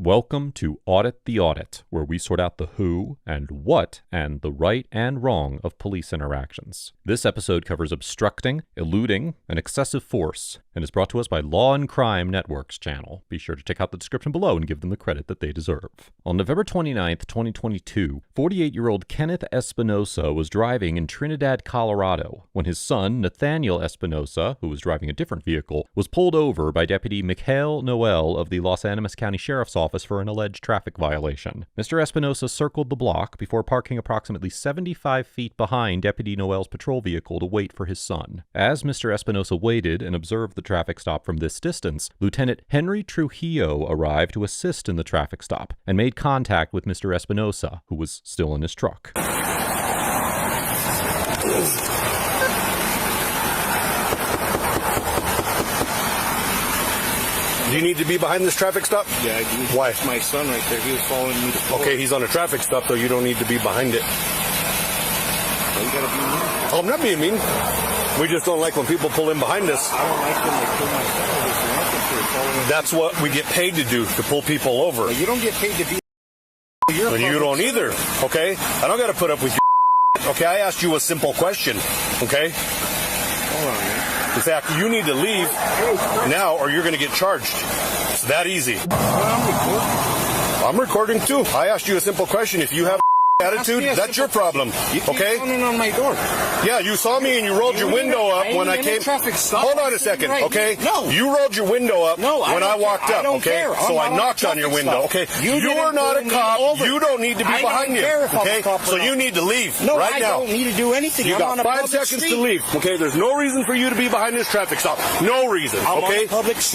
Welcome to Audit the Audit, where we sort out the who and what and the right and wrong of police interactions. This episode covers obstructing, eluding, and excessive force, and is brought to us by Law and Crime Network's channel. Be sure to check out the description below and give them the credit that they deserve. On November 29th, 2022, 48-year-old Kenneth Espinosa was driving in Trinidad, Colorado, when his son, Nathaniel Espinosa, who was driving a different vehicle, was pulled over by Deputy Mikhail Noel of the Los Animas County Sheriff's Office for an alleged traffic violation. Mr. Espinosa circled the block before parking approximately 75 feet behind Deputy Noel's patrol vehicle to wait for his son. As Mr. Espinosa waited and observed the traffic stop from this distance, Lieutenant Henry Trujillo arrived to assist in the traffic stop and made contact with Mr. Espinosa, who was still in his truck. Do you need to be behind this traffic stop? Yeah, I do. Why? It's my son right there. He was following me to pull. Okay, he's on a traffic stop, though. You don't need to be behind it. Why you gotta be mean? Oh, I'm not being mean. We just don't like when people pull in behind us. I don't like when they pull my son over for nothing for following. That's what we get paid to do, to pull people over. But you don't get paid to be. And you don't either, okay? I don't got to put up with your okay? I asked you a simple question, okay? Hold on, man. In fact, you need to leave now or you're going to get charged. It's that easy. I'm recording too. I asked you a simple question. If you have attitude, that's your problem. You keep pounding on my door. Yeah, you saw me and you rolled your window up when I came. Hold on a second, okay? No. You rolled your window up when I walked up, okay? So I knocked on your window, okay? You are not a cop. You don't need to be behind me, okay? So you need to leave right now. I don't need to do anything. You got 5 seconds to leave, okay? There's no reason for you to be behind this traffic stop. No reason, okay?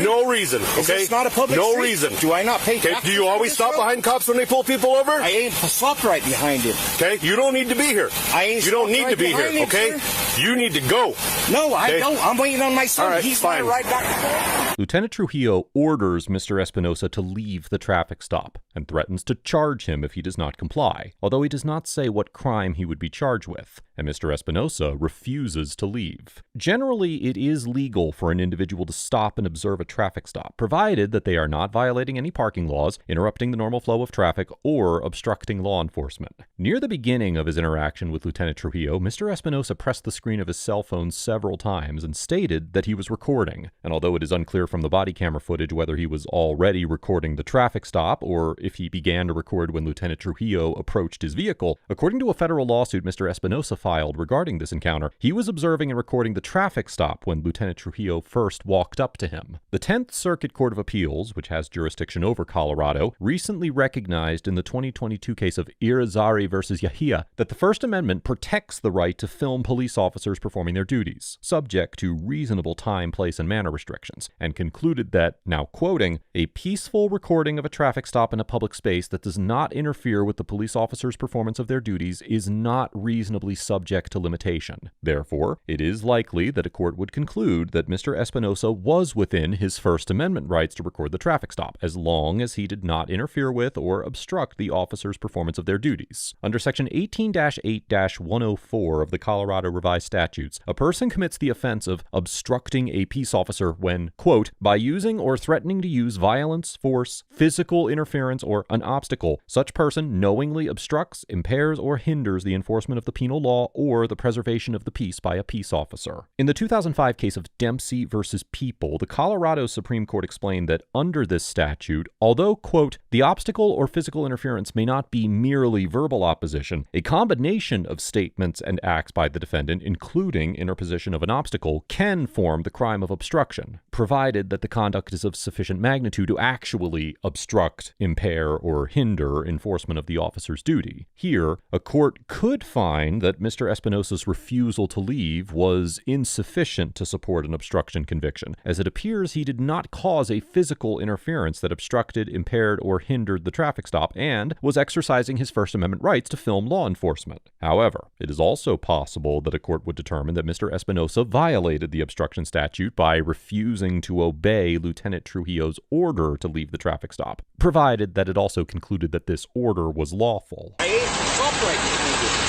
No reason, okay? It's not a public street. No reason. Do I not pay taxes? Do you always stop behind cops when they pull people over? I ain't stopped right behind him. Okay, you don't need to be here. You don't need to be here, okay? You need to go. No, I don't. I'm waiting on my son. All right, He's fine. right back. Lieutenant Trujillo orders Mr. Espinosa to leave the traffic stop and threatens to charge him if he does not comply, although he does not say what crime he would be charged with, and Mr. Espinosa refuses to leave. Generally, it is legal for an individual to stop and observe a traffic stop, provided that they are not violating any parking laws, interrupting the normal flow of traffic, or obstructing law enforcement. Near the beginning of his interaction with Lieutenant Trujillo, Mr. Espinosa pressed the screen of his cell phone several times and stated that he was recording, and although it is unclear from the body camera footage whether he was already recording the traffic stop or if he began to record when Lieutenant Trujillo approached his vehicle, according to a federal lawsuit Mr. Espinosa filed regarding this encounter, he was observing and recording the traffic stop when Lieutenant Trujillo first walked up to him. The 10th Circuit Court of Appeals, which has jurisdiction over Colorado, recently recognized in the 2022 case of Irizarry versus Yahia that the First Amendment protects the right to film police officers performing their duties, subject to reasonable time, place, and manner restrictions, and concluded that, now quoting, "A peaceful recording of a traffic stop in a public space that does not interfere with the police officer's performance of their duties is not reasonably subject to limitation. Therefore, it is likely that a court would conclude that Mr. Espinosa was within his First Amendment rights to record the traffic stop, as long as he did not interfere with or obstruct the officer's performance of their duties. Under Section 18-8-104 of the Colorado Revised Statutes, a person commits the offense of obstructing a peace officer when, quote, by using or threatening to use violence, force, physical interference, or an obstacle, such person knowingly obstructs, impairs, or hinders the enforcement of the penal law or the preservation of the peace by a peace officer. In the 2005 case of Dempsey versus People, the Colorado Supreme Court explained that under this statute, although, quote, the obstacle or physical interference may not be merely verbal opposition, a combination of statements and acts by the defendant, including interposition of an obstacle, can form the crime of obstruction, provided that the conduct is of sufficient magnitude to actually obstruct, impair, or hinder enforcement of the officer's duty. Here, a court could find that Mr. Espinosa's refusal to leave was insufficient to support an obstruction conviction, as it appears he did not cause a physical interference that obstructed, impaired, or hindered the traffic stop and was exercising his First Amendment rights to film law enforcement. However, it is also possible that a court would determine that Mr. Espinosa violated the obstruction statute by refusing to obey Lieutenant Trujillo's order to leave the traffic stop, provided that it also concluded that this order was lawful. I ain't stopped right behind him.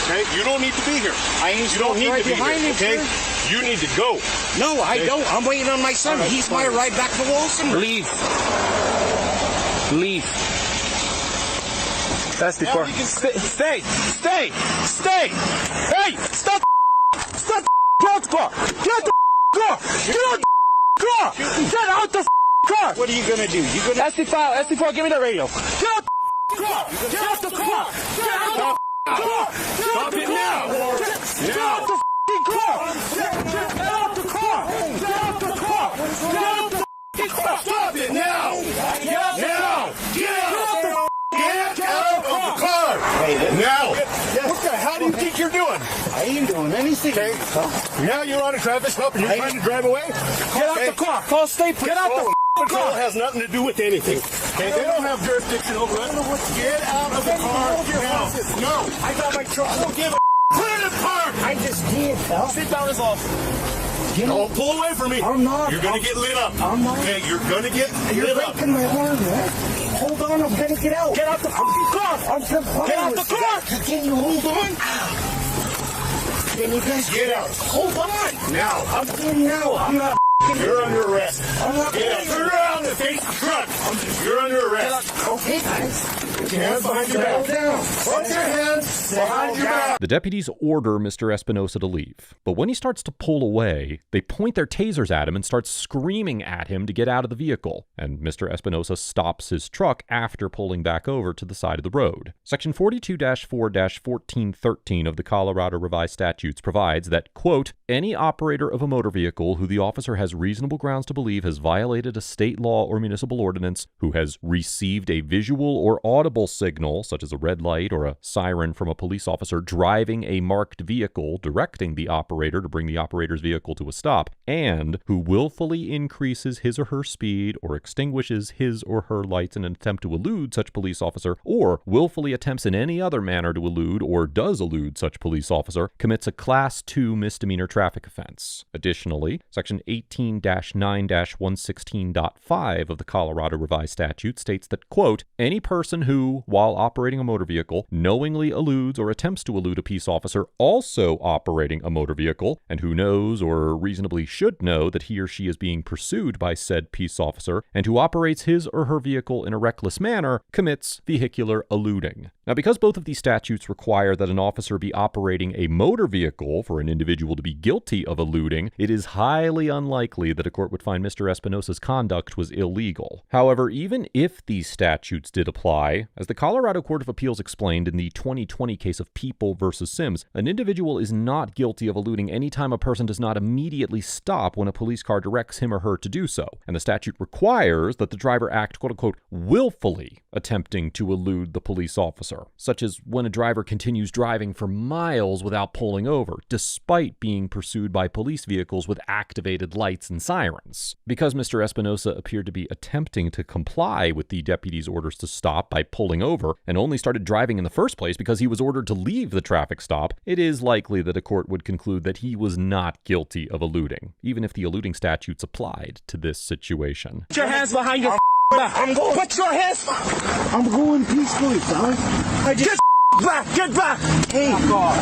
Okay, you don't need to be here. I ain't You don't stopped need right to be behind here, him, okay? sir. You need to go. No, I don't. I'm waiting on my son. All right, He's fine. my ride back to Wilson. Leave. That's the car. Stay. Hey, stop. Get out the car. Get out the car. What are you gonna do? You gonna SD4, give me the radio. Get out the car. Stop it now! Get out the car. Stop it now! Now! Get out of the car! Now! What the hell do you think you're doing? I ain't doing anything. Okay. Now you're on a traffic stop and you're trying to drive away? Get out the car. Call state. Get out the Patrol has nothing to do with anything. Okay, they don't have jurisdiction over it. Get out of the car now. No, I got my truck. don't give a put it in the park. I just did, pal. Seatbelt is off. Don't pull away from me. I'm not. You're gonna get lit up. I'm not. Okay, you're gonna get You're lit up. breaking my arm, man. Hold on, I'm gonna get out. Get out the car. I'm complying. Get out the car. Can you hold on? Can you guys Get out. hold on? Now. I'm getting out. I'm not. You're under arrest. I'm not. Get out. Turn around and face the truck. You're under arrest. Okay, guys. Put your hands behind your back. Settle down. Put your hands behind your back. The deputies order Mr. Espinosa to leave, but when he starts to pull away, they point their tasers at him and start screaming at him to get out of the vehicle, and Mr. Espinosa stops his truck after pulling back over to the side of the road. Section 42-4-1413 of the Colorado Revised Statutes provides that, quote, any operator of a motor vehicle who the officer has reasonable grounds to believe has violated a state law or municipal ordinance, who has received a visual or audible signal, such as a red light or a siren from a police officer driving a marked vehicle, directing the operator to bring the operator's vehicle to a stop, and who willfully increases his or her speed or extinguishes his or her lights in an attempt to elude such police officer, or willfully attempts in any other manner to elude or does elude such police officer, commits a Class 2 misdemeanor traffic offense. Additionally, Section 18-9-116.5 of the Colorado Revised Statute states that, quote, any person who, while operating a motor vehicle, knowingly eludes or attempts to elude a peace officer also operating a motor vehicle, and who knows or reasonably should know that he or she is being pursued by said peace officer, and who operates his or her vehicle in a reckless manner, commits vehicular eluding. Now, because both of these statutes require that an officer be operating a motor vehicle for an individual to be guilty of eluding, it is highly unlikely that a court would find Mr. Espinosa's conduct was illegal. However, even if these statutes did apply, as the Colorado Court of Appeals explained in the 2020 case of People versus Sims, an individual is not guilty of eluding any time a person does not immediately stop when a police car directs him or her to do so, and the statute requires that the driver act, quote-unquote, willfully attempting to elude the police officer, such as when a driver continues driving for miles without pulling over, despite being pursued by police vehicles with activated lights and sirens. Because Mr. Espinosa appeared to be attempting to comply with the deputy's orders to stop by pulling over, and only started driving in the first place because he was ordered to leave the traffic stop, it is likely that a court would conclude that he was not guilty of eluding, even if the eluding statutes applied to this situation. Put your hands behind your I'm going. Put your hands. I'm going peacefully, dog. Get back. Hey,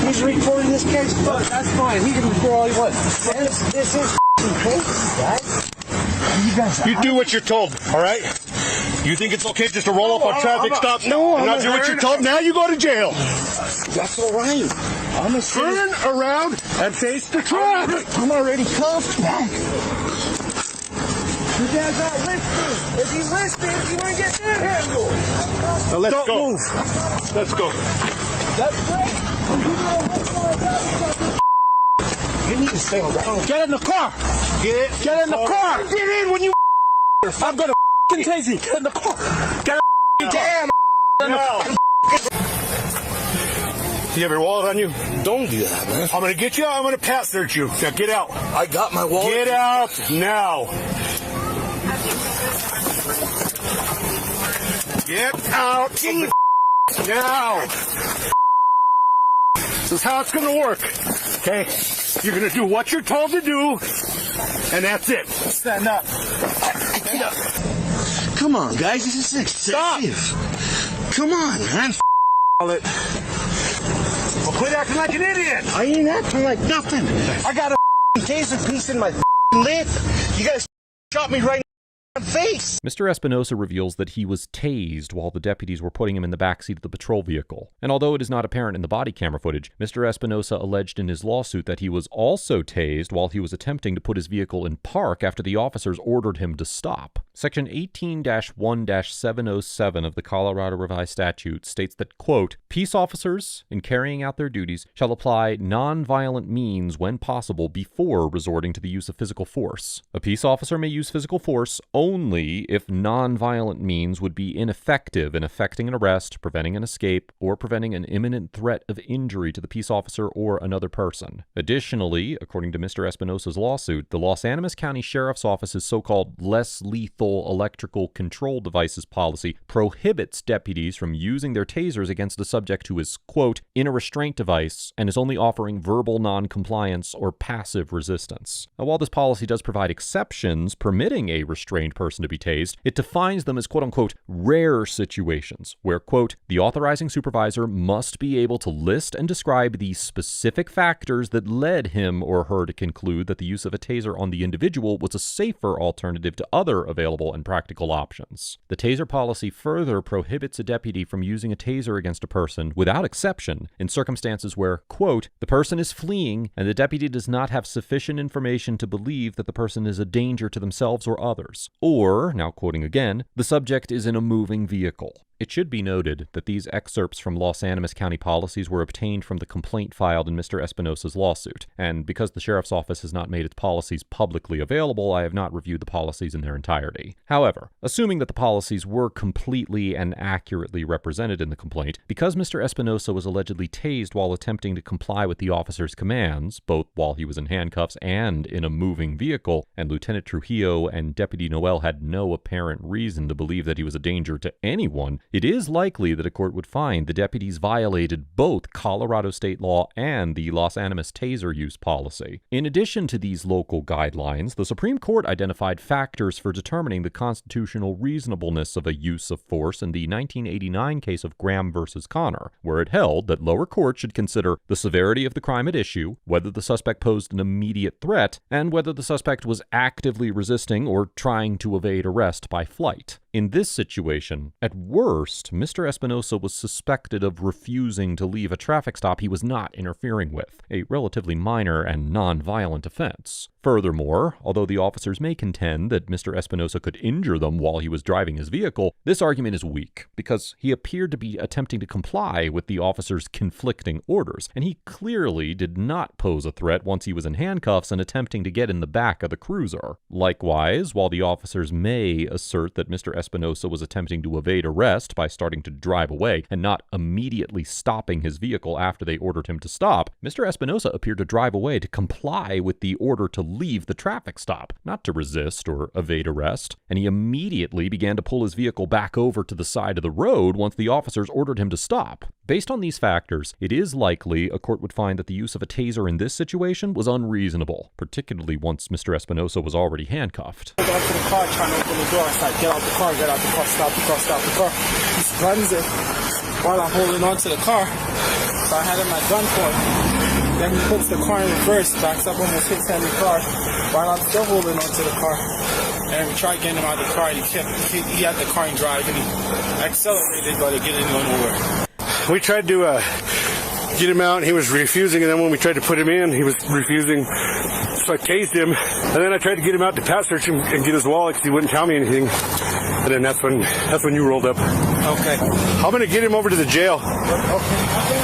he's recording this case. That's fine. He can record all he wants. This is crazy, guys. You do what you're told, all right? You think it's okay just to roll up on traffic stop and not do what you're told? Now you go to jail. That's all right. I'm a Turn around and face the traffic. I'm already cuffed. You guys not listening. If you listen, you want to get manhandled. Now let's Don't go. move. Let's go. That's great. You need to stay around. Get in the car. Get in the car. Get in when you. I'm gonna tase you. Get in the car. Get in. Damn. No. You have your wallet on you? Don't do that, man. I'm gonna get you. I'm gonna pass search you. Now get out. I got my wallet. Get out now. Get out now. This is how it's going to work. Okay? You're going to do what you're told to do, and that's it. Stand up. Come on, guys. This is excessive. Come on, man. Well, quit acting like an idiot. I ain't acting like nothing. I got a taser piece in my lip. You guys shot me right face. Mr. Espinosa reveals that he was tased while the deputies were putting him in the backseat of the patrol vehicle. And although it is not apparent in the body camera footage, Mr. Espinosa alleged in his lawsuit that he was also tased while he was attempting to put his vehicle in park after the officers ordered him to stop. Section 18-1-707 of the Colorado Revised Statute states that, quote, peace officers, in carrying out their duties, shall apply non-violent means when possible before resorting to the use of physical force. A peace officer may use physical force only if non-violent means would be ineffective in effecting an arrest, preventing an escape, or preventing an imminent threat of injury to the peace officer or another person. Additionally, according to Mr. Espinosa's lawsuit, the Los Animas County Sheriff's Office's so-called less lethal electrical control devices policy prohibits deputies from using their tasers against a subject who is, quote, in a restraint device and is only offering verbal non-compliance or passive resistance. Now, while this policy does provide exceptions permitting a restrained person to be tased, it defines them as, quote-unquote, rare situations where, quote, the authorizing supervisor must be able to list and describe the specific factors that led him or her to conclude that the use of a taser on the individual was a safer alternative to other available and practical options. The taser policy further prohibits a deputy from using a taser against a person, without exception, in circumstances where, quote, the person is fleeing and the deputy does not have sufficient information to believe that the person is a danger to themselves or others. Or, now quoting again, the subject is in a moving vehicle. It should be noted that these excerpts from Los Animas County policies were obtained from the complaint filed in Mr. Espinosa's lawsuit, and because the Sheriff's Office has not made its policies publicly available, I have not reviewed the policies in their entirety. However, assuming that the policies were completely and accurately represented in the complaint, because Mr. Espinosa was allegedly tased while attempting to comply with the officer's commands, both while he was in handcuffs and in a moving vehicle, and Lieutenant Trujillo and Deputy Noel had no apparent reason to believe that he was a danger to anyone, it is likely that a court would find the deputies violated both Colorado state law and the Los Animas taser use policy. In addition to these local guidelines, the Supreme Court identified factors for determining the constitutional reasonableness of a use of force in the 1989 case of Graham versus Connor, where it held that lower courts should consider the severity of the crime at issue, whether the suspect posed an immediate threat, and whether the suspect was actively resisting or trying to evade arrest by flight. In this situation, at worst, Mr. Espinosa was suspected of refusing to leave a traffic stop he was not interfering with, a relatively minor and non-violent offense. Furthermore, although the officers may contend that Mr. Espinosa could injure them while he was driving his vehicle, this argument is weak, because he appeared to be attempting to comply with the officers' conflicting orders, and he clearly did not pose a threat once he was in handcuffs and attempting to get in the back of the cruiser. Likewise, while the officers may assert that Mr. Espinosa was attempting to evade arrest by starting to drive away and not immediately stopping his vehicle after they ordered him to stop, Mr. Espinosa appeared to drive away to comply with the order to leave the traffic stop, not to resist or evade arrest, and he immediately began to pull his vehicle back over to the side of the road once the officers ordered him to stop. Based on these factors, it is likely a court would find that the use of a taser in this situation was unreasonable, particularly once Mr. Espinosa was already handcuffed. I got to the car trying to open the door. I said, get out the car, stop the car, stop the car. He runs it while I'm holding onto the car. So I had him at gunpoint. Then he puts the car in reverse, backs up, almost hits Henry's car while I'm still holding onto the car. And we tried getting him out of the car, and he had the car in drive, and he accelerated, but it didn't go nowhere. We tried to get him out, and he was refusing, and then when we tried to put him in, he was refusing. So I tased him, and then I tried to get him out to pat search him and get his wallet because he wouldn't tell me anything. And then that's when you rolled up. Okay. I'm going to get him over to the jail. Okay.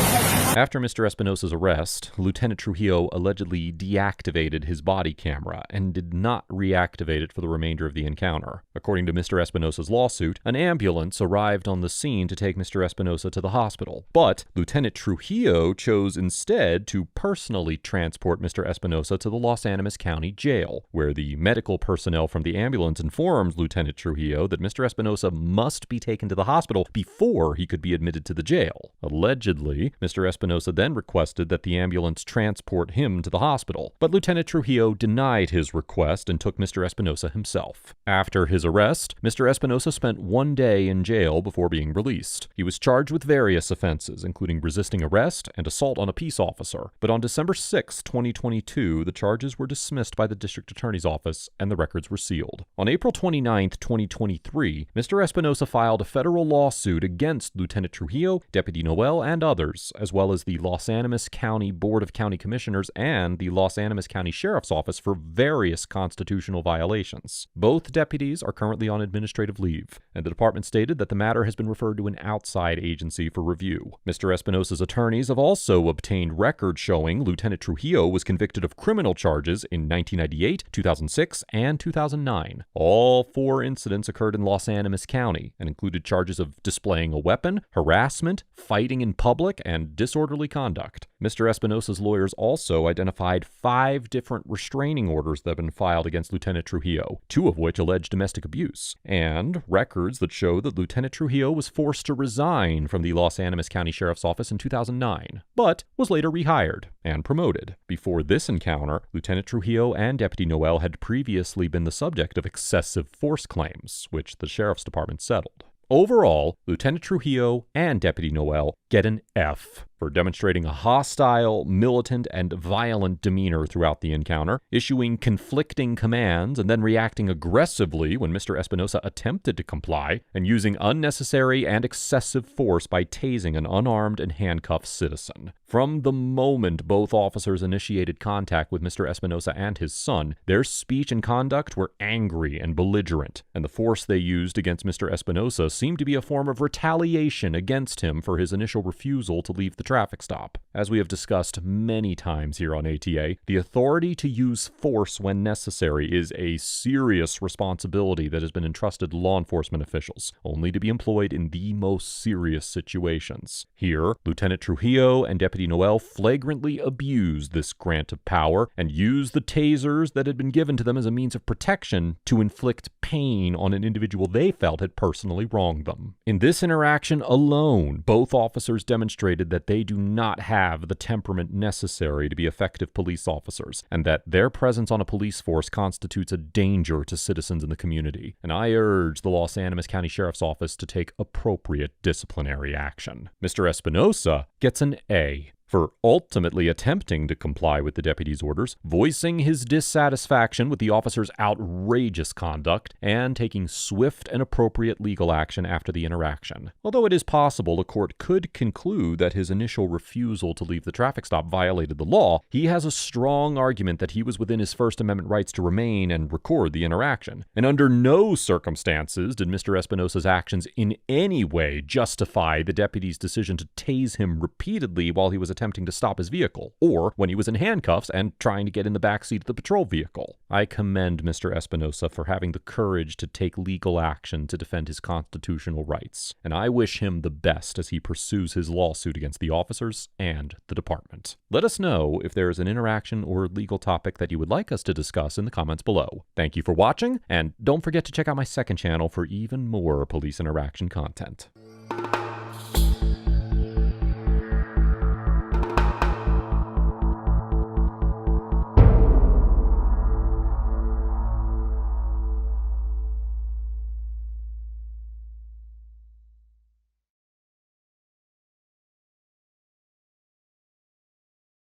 After Mr. Espinosa's arrest, Lieutenant Trujillo allegedly deactivated his body camera and did not reactivate it for the remainder of the encounter. According to Mr. Espinosa's lawsuit, an ambulance arrived on the scene to take Mr. Espinosa to the hospital, but Lieutenant Trujillo chose instead to personally transport Mr. Espinosa to the Los Animas County Jail, where the medical personnel from the ambulance informed Lieutenant Trujillo that Mr. Espinosa must be taken to the hospital before he could be admitted to the jail. Allegedly, Mr. Espinosa Espinosa then requested that the ambulance transport him to the hospital, but Lieutenant Trujillo denied his request and took Mr. Espinosa himself. After his arrest, Mr. Espinosa spent 1 day in jail before being released. He was charged with various offenses, including resisting arrest and assault on a peace officer, but on December 6, 2022, the charges were dismissed by the District Attorney's Office and the records were sealed. On April 29, 2023, Mr. Espinosa filed a federal lawsuit against Lieutenant Trujillo, Deputy Noel, and others, as well as the Los Animas County Board of County Commissioners and the Los Animas County Sheriff's Office for various constitutional violations. Both deputies are currently on administrative leave, and the department stated that the matter has been referred to an outside agency for review. Mr. Espinosa's attorneys have also obtained records showing Lieutenant Trujillo was convicted of criminal charges in 1998, 2006, and 2009. All 4 incidents occurred in Los Animas County and included charges of displaying a weapon, harassment, fighting in public, and disorderly conduct. Mr. Espinosa's lawyers also identified 5 different restraining orders that have been filed against Lieutenant Trujillo, 2 of which allege domestic abuse, and records that show that Lieutenant Trujillo was forced to resign from the Los Animas County Sheriff's Office in 2009, but was later rehired and promoted. Before this encounter, Lieutenant Trujillo and Deputy Noel had previously been the subject of excessive force claims, which the Sheriff's Department settled. Overall, Lieutenant Trujillo and Deputy Noel get an F for demonstrating a hostile, militant, and violent demeanor throughout the encounter, issuing conflicting commands and then reacting aggressively when Mr. Espinosa attempted to comply, and using unnecessary and excessive force by tasing an unarmed and handcuffed citizen. From the moment both officers initiated contact with Mr. Espinosa and his son, their speech and conduct were angry and belligerent, and the force they used against Mr. Espinosa seemed to be a form of retaliation against him for his initial refusal to leave the traffic stop. As we have discussed many times here on ATA, the authority to use force when necessary is a serious responsibility that has been entrusted to law enforcement officials, only to be employed in the most serious situations. Here, Lieutenant Trujillo and Deputy Noel flagrantly abused this grant of power and used the tasers that had been given to them as a means of protection to inflict pain on an individual they felt had personally wronged them. In this interaction alone, both officers demonstrated that they do not have the temperament necessary to be effective police officers, and that their presence on a police force constitutes a danger to citizens in the community. And I urge the Los Animas County Sheriff's Office to take appropriate disciplinary action. Mr. Espinosa gets an A for ultimately attempting to comply with the deputy's orders, voicing his dissatisfaction with the officer's outrageous conduct, and taking swift and appropriate legal action after the interaction. Although it is possible a court could conclude that his initial refusal to leave the traffic stop violated the law, he has a strong argument that he was within his First Amendment rights to remain and record the interaction. And under no circumstances did Mr. Espinosa's actions in any way justify the deputy's decision to tase him repeatedly while he was attempting to stop his vehicle, or when he was in handcuffs and trying to get in the back seat of the patrol vehicle. I commend Mr. Espinosa for having the courage to take legal action to defend his constitutional rights, and I wish him the best as he pursues his lawsuit against the officers and the department. Let us know if there is an interaction or legal topic that you would like us to discuss in the comments below. Thank you for watching, and don't forget to check out my second channel for even more police interaction content.